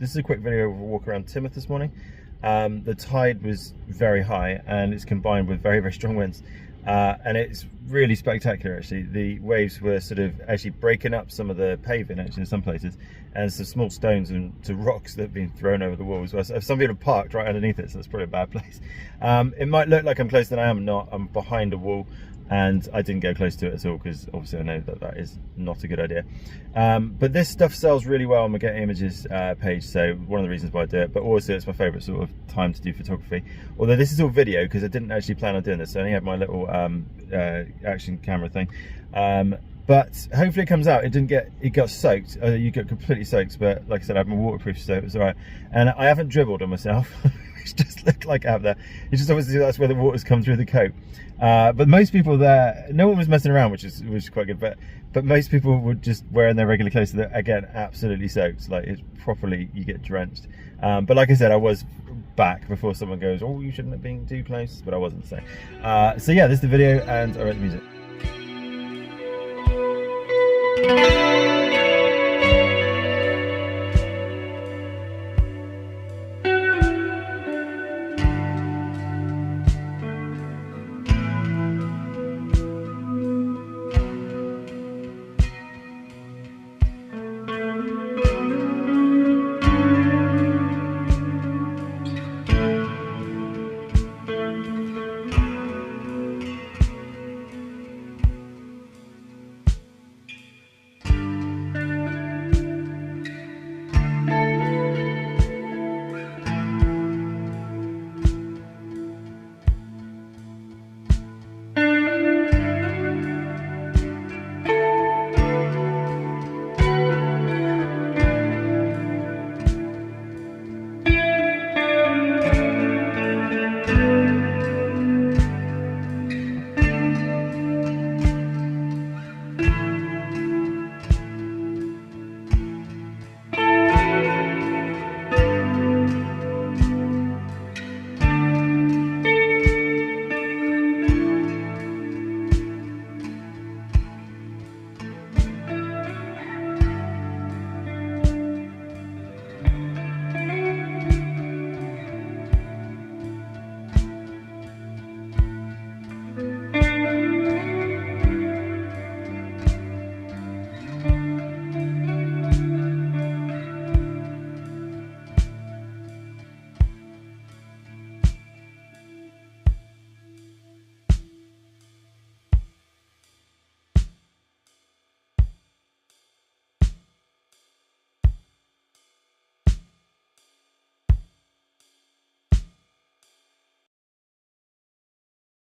this is a quick video of a walk around Teignmouth this morning. The tide was very high and it's combined with very, very strong winds. And it's really spectacular actually. The waves were sort of actually breaking up some of the paving actually in some places, and some small stones and rocks that have been thrown over the wall as well. So some people have parked right underneath it, so that's probably a bad place. It might look like I'm closer than I am. Not. I'm behind a wall, and I didn't go close to it at all because obviously I know that that is not a good idea. But this stuff sells really well on my Getting Images page, so one of the reasons why I do it, but also it's my favourite sort of time to do photography. Although this is all video because I didn't actually plan on doing this, so I only had my little action camera thing. But hopefully it comes out. It got soaked. You got completely soaked, but like I said, I have my waterproof, so it was alright. And I haven't dribbled on myself, which just looked like out there. It's just obviously that's where the water's come through the coat. But most people there, no one was messing around, which is quite good. But most people were just wearing their regular clothes, so that again, absolutely soaked. Like it's properly, you get drenched. But like I said, I was back before someone goes, "Oh, you shouldn't have been too close," but I wasn't. So yeah, this is the video, and I wrote the music.